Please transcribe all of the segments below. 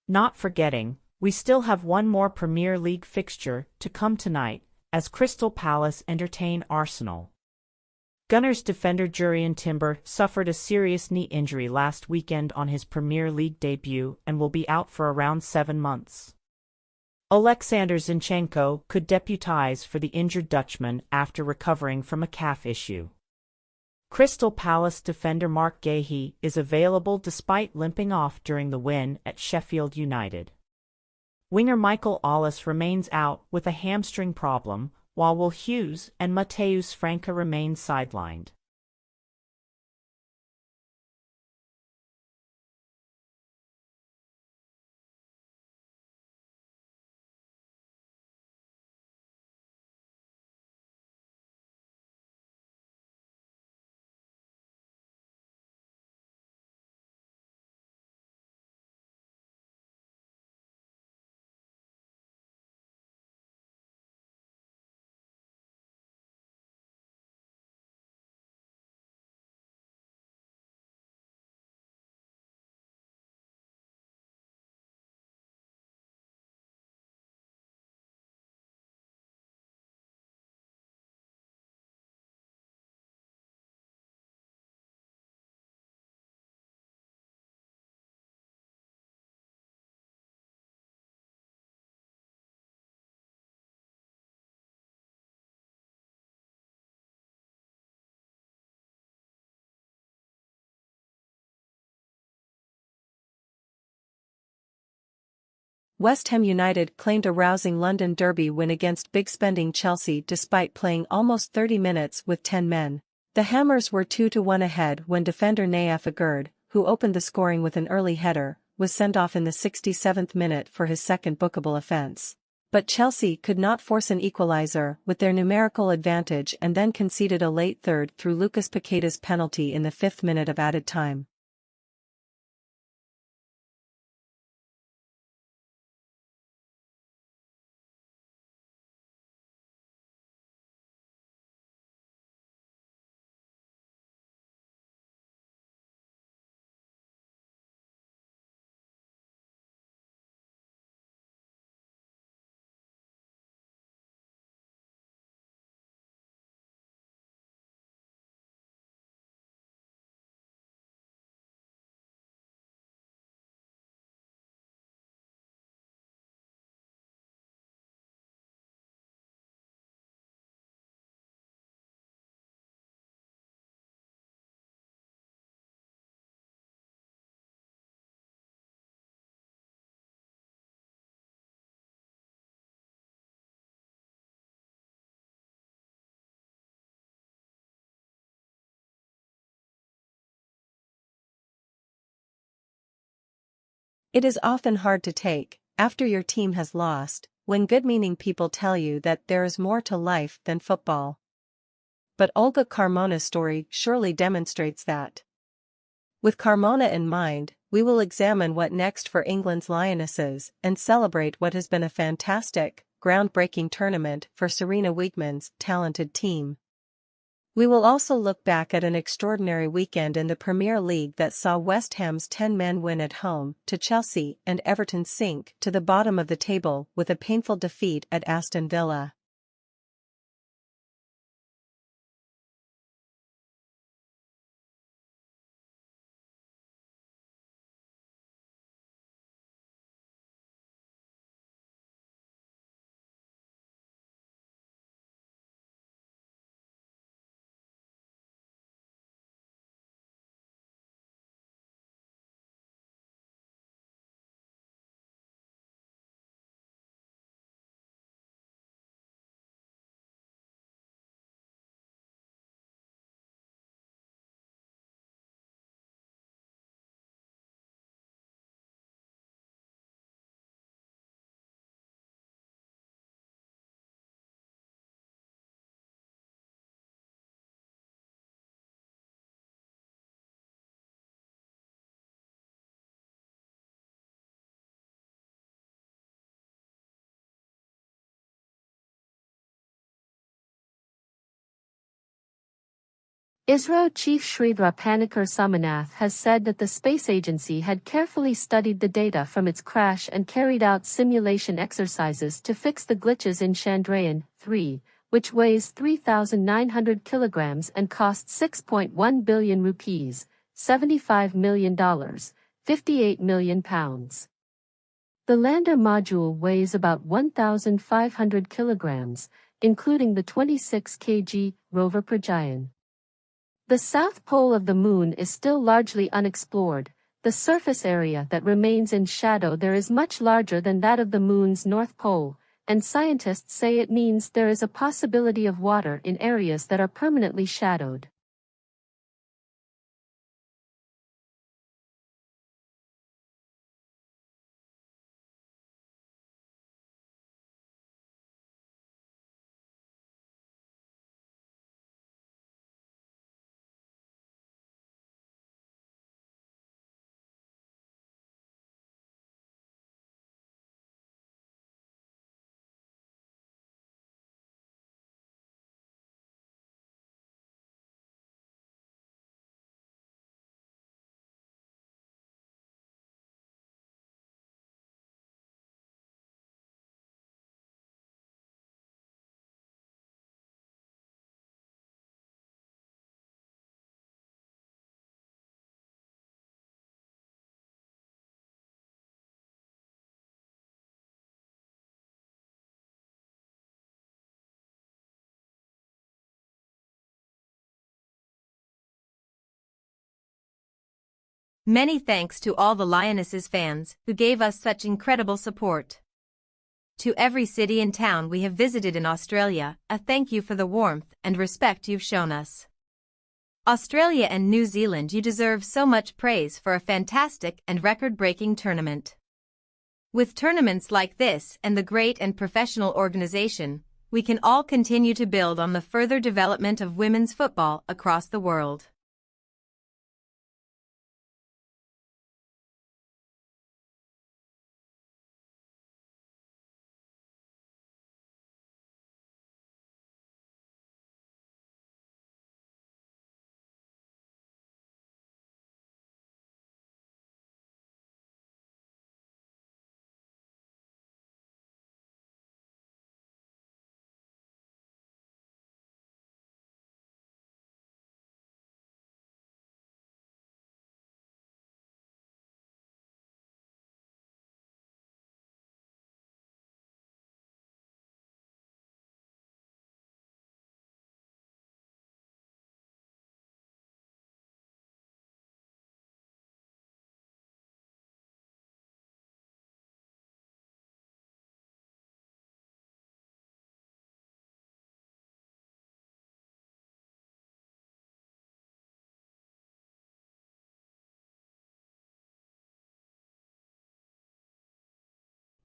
Not forgetting, we still have one more Premier League fixture to come tonight, as Crystal Palace entertain Arsenal. Gunners defender Jurrien Timber suffered a serious knee injury last weekend on his Premier League debut and will be out for around 7 months. Alexander Zinchenko could deputise for the injured Dutchman after recovering from a calf issue. Crystal Palace defender Mark Guéhi is available despite limping off during the win at Sheffield United. Winger Michael Ollis remains out with a hamstring problem, while Will Hughes and Mateus Franca remain sidelined. West Ham United claimed a rousing London derby win against big-spending Chelsea despite playing almost 30 minutes with 10 men. The Hammers were 2-1 ahead when defender Naif Agurd, who opened the scoring with an early header, was sent off in the 67th minute for his second bookable offence. But Chelsea could not force an equaliser with their numerical advantage and then conceded a late third through Lucas Paqueta's penalty in the 5th minute of added time. It is often hard to take, after your team has lost, when good-meaning people tell you that there is more to life than football. But Olga Carmona's story surely demonstrates that. With Carmona in mind, we will examine what next for England's Lionesses and celebrate what has been a fantastic, groundbreaking tournament for Serena Wiegman's talented team. We will also look back at an extraordinary weekend in the Premier League that saw West Ham's 10-man win at home to Chelsea and Everton sink to the bottom of the table with a painful defeat at Aston Villa. ISRO Chief Sridhar Panikkar Somanath has said that the space agency had carefully studied the data from its crash and carried out simulation exercises to fix the glitches in Chandrayaan-3, which weighs 3,900 kilograms and costs 6.1 billion rupees, $75 million, 58 million pounds. The lander module weighs about 1,500 kilograms, including the 26 kg rover Pragyan. The south pole of the moon is still largely unexplored. The surface area that remains in shadow there is much larger than that of the moon's north pole, and scientists say it means there is a possibility of water in areas that are permanently shadowed. Many thanks to all the Lionesses fans who gave us such incredible support. To every city and town we have visited in Australia, a thank you for the warmth and respect you've shown us. Australia and New Zealand, you deserve so much praise for a fantastic and record-breaking tournament. With tournaments like this and the great and professional organization, we can all continue to build on the further development of women's football across the world.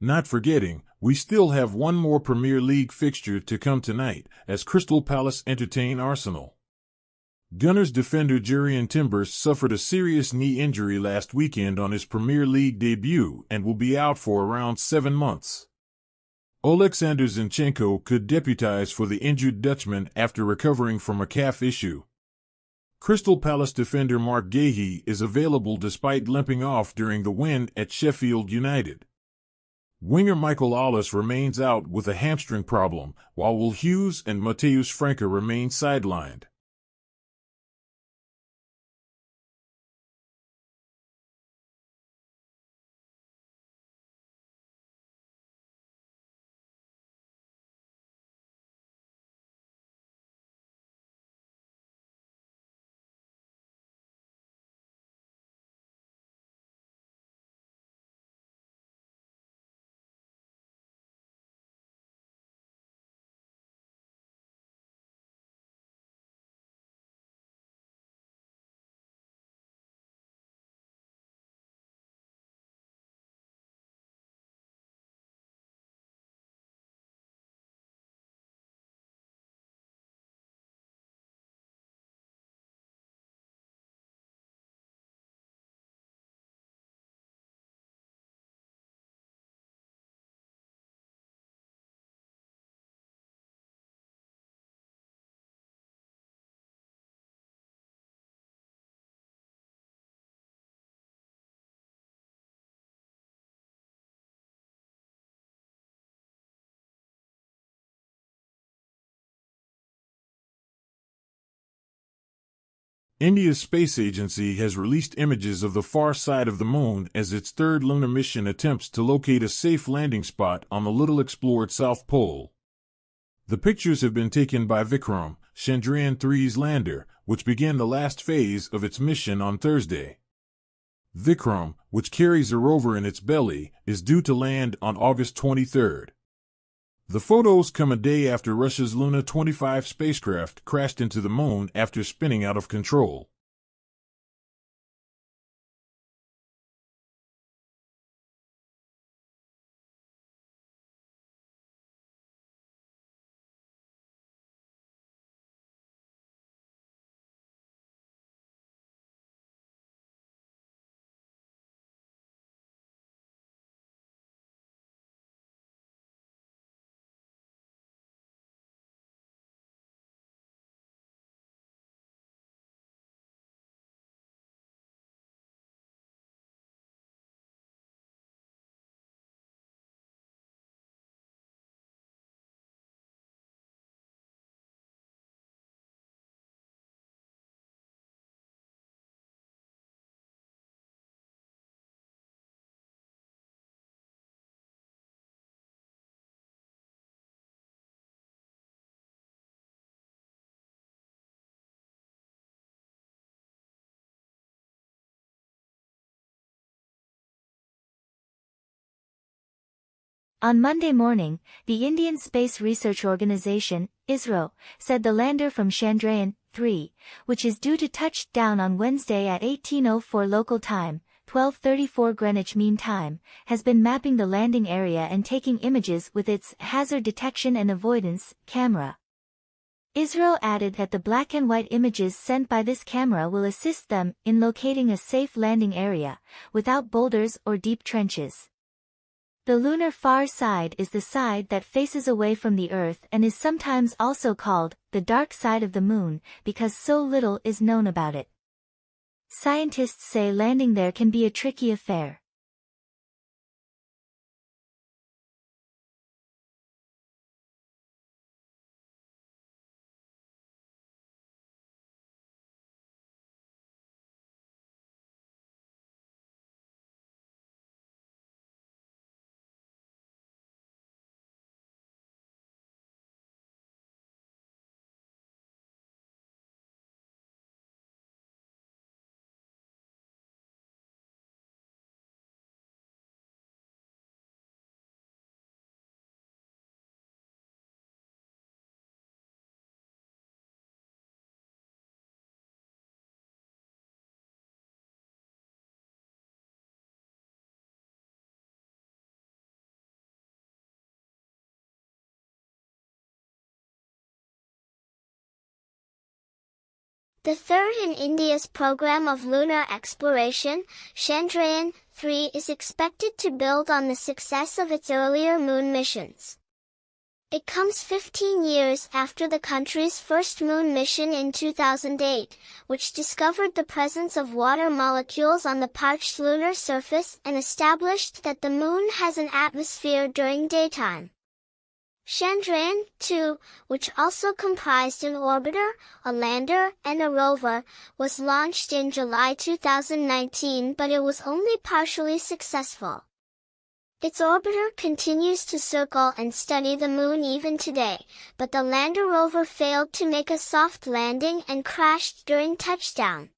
Not forgetting, we still have one more Premier League fixture to come tonight, as Crystal Palace entertain Arsenal. Gunners defender Jurrien Timber suffered a serious knee injury last weekend on his Premier League debut and will be out for around 7 months. Oleksandr Zinchenko could deputize for the injured Dutchman after recovering from a calf issue. Crystal Palace defender Mark Gahey is available despite limping off during the win at Sheffield United. Winger Michael Ollis remains out with a hamstring problem, while Will Hughes and Mateusz Franke remain sidelined. India's space agency has released images of the far side of the moon as its third lunar mission attempts to locate a safe landing spot on the little-explored South Pole. The pictures have been taken by Vikram, Chandrayaan-3's lander, which began the last phase of its mission on Thursday. Vikram, which carries a rover in its belly, is due to land on August 23. The photos come a day after Russia's Luna 25 spacecraft crashed into the moon after spinning out of control. On Monday morning, the Indian Space Research Organisation, ISRO, said the lander from Chandrayaan-3, which is due to touch down on Wednesday at 18:04 local time, 12:34 Greenwich Mean Time, has been mapping the landing area and taking images with its hazard detection and avoidance camera. ISRO added that the black and white images sent by this camera will assist them in locating a safe landing area, without boulders or deep trenches. The lunar far side is the side that faces away from the Earth and is sometimes also called the dark side of the Moon because so little is known about it. Scientists say landing there can be a tricky affair. The third in India's program of lunar exploration, Chandrayaan-3 is expected to build on the success of its earlier moon missions. It comes 15 years after the country's first moon mission in 2008, which discovered the presence of water molecules on the parched lunar surface and established that the moon has an atmosphere during daytime. Chandrayaan-2, which also comprised an orbiter, a lander, and a rover, was launched in July 2019, but it was only partially successful. Its orbiter continues to circle and study the moon even today, but the lander rover failed to make a soft landing and crashed during touchdown.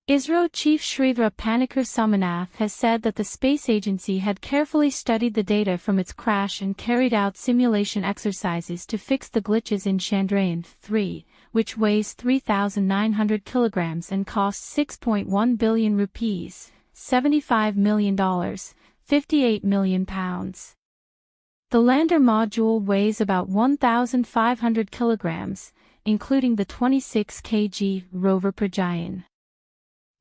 ISRO Chief Sridhar Panikkar Somanath has said that the space agency had carefully studied the data from its crash and carried out simulation exercises to fix the glitches in Chandrayaan-3, which weighs 3,900 kilograms and costs 6.1 billion rupees, $75 million, 58 million pounds. The lander module weighs about 1,500 kilograms, including the 26 kg rover Pragyan.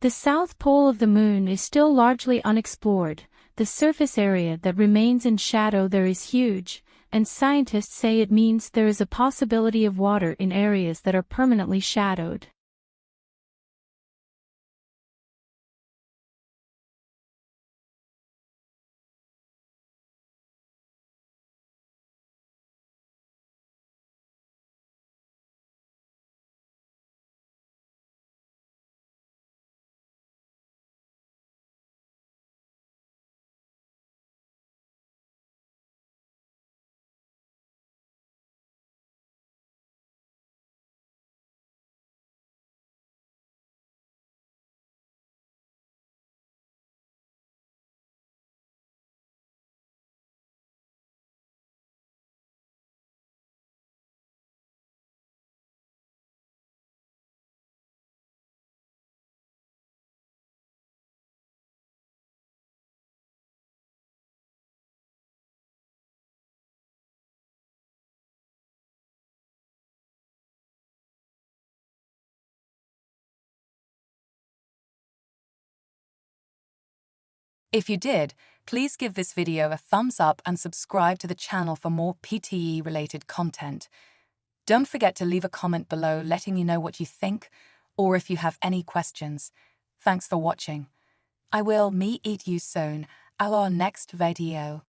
The south pole of the moon is still largely unexplored. The surface area that remains in shadow there is huge, and scientists say it means there is a possibility of water in areas that are permanently shadowed. If you did, please give this video a thumbs up and subscribe to the channel for more PTE-related content. Don't forget to leave a comment below letting me know what you think, or if you have any questions. Thanks for watching. I will meet you soon at our next video.